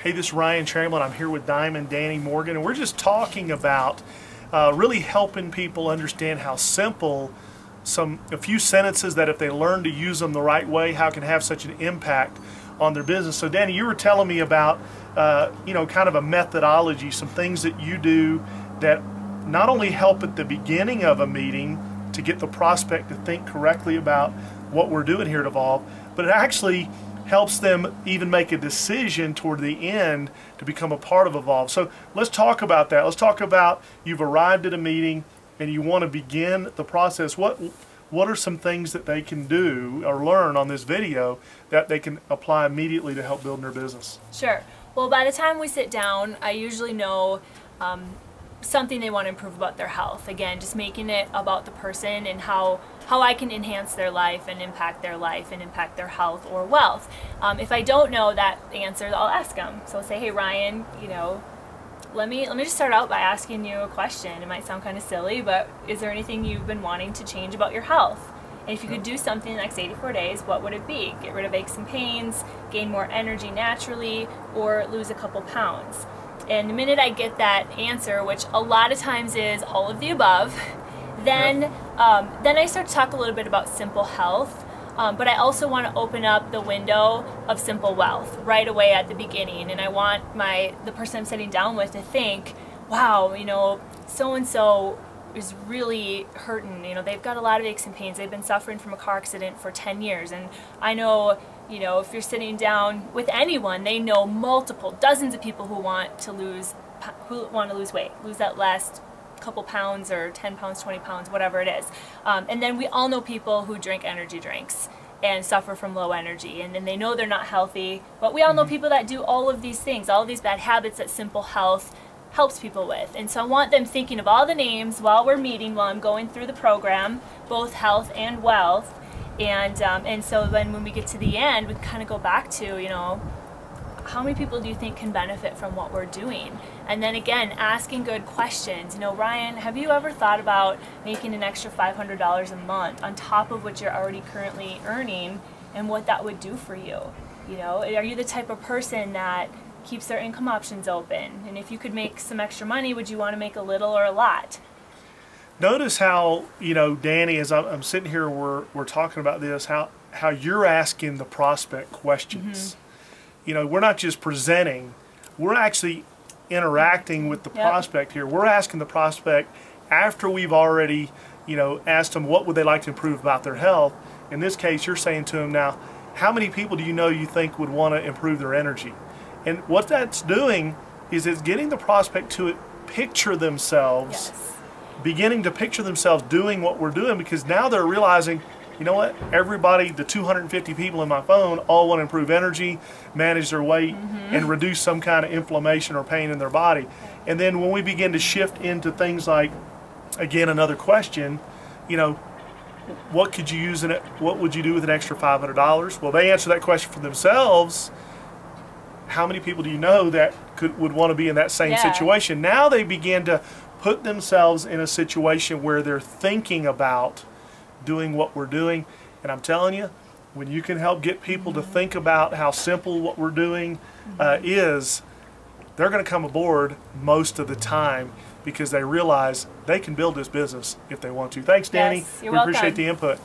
Hey, this is Ryan Chamberlain. I'm here with Dani Morgan, and we're just talking about really helping people understand how simple a few sentences that if they learn to use them the right way, how it can have such an impact on their business. So Dani, you were telling me about kind of a methodology, some things that you do that not only help at the beginning of a meeting to get the prospect to think correctly about what we're doing here at Evolve, but it actually helps them even make a decision toward the end to become a part of Evolve. So let's talk about that. Let's talk about you've arrived at a meeting and you want to begin the process. What are some things that they can do or learn on this video that they can apply immediately to help build their business? Sure. Well, by the time we sit down, I usually know something they want to improve about their health. Again, just making it about the person and how I can enhance their life and impact their health or wealth. If I don't know that answer, I'll ask them. So I'll say, hey Ryan, let me just start out by asking you a question. It might sound kind of silly, but is there anything you've been wanting to change about your health? And if you could do something in the next 84 days, what would it be? Get rid of aches and pains, gain more energy naturally, or lose a couple pounds? And the minute I get that answer, which a lot of times is all of the above, then I start to talk a little bit about simple health, but I also want to open up the window of simple wealth right away at the beginning. And I want the person I'm sitting down with to think, wow, so-and-so is really hurting. They've got a lot of aches and pains. They've been suffering from a car accident for 10 years. And I know, if you're sitting down with anyone, they know dozens of people who want to lose weight, lose that last couple pounds or 10 pounds, 20 pounds, whatever it is. And then we all know people who drink energy drinks and suffer from low energy, and then they know they're not healthy, but we all know people that do all of these things, all of these bad habits that simple health helps people with. And so I want them thinking of all the names while we're meeting, while I'm going through the program, both health and wealth. And so then when we get to the end, we kind of go back to, how many people do you think can benefit from what we're doing? And then again, asking good questions. Ryan, have you ever thought about making an extra $500 a month on top of what you're already currently earning and what that would do for you? Are you the type of person that keeps their income options open? And if you could make some extra money, would you want to make a little or a lot? Notice how, Dani, as I'm sitting here, we're talking about this, how you're asking the prospect questions. We're not just presenting, we're actually interacting with the prospect here. We're asking the prospect after we've already, asked them what would they like to improve about their health. In this case, you're saying to them now, how many people do you think would want to improve their energy? And what that's doing is it's getting the prospect to picture themselves, beginning to picture themselves doing what we're doing, because now they're realizing, you know what, everybody, the 250 people in my phone all want to improve energy, manage their weight, and reduce some kind of inflammation or pain in their body. And then when we begin to shift into things like, again, another question, what could you use in it? What would you do with an extra $500? Well, they answer that question for themselves. How many people do you know that would want to be in that same situation? Now they begin to put themselves in a situation where they're thinking about doing what we're doing. And I'm telling you, when you can help get people to think about how simple what we're doing is, they're going to come aboard most of the time because they realize they can build this business if they want to. Thanks, Dani. Yes, you're we welcome. Appreciate the input.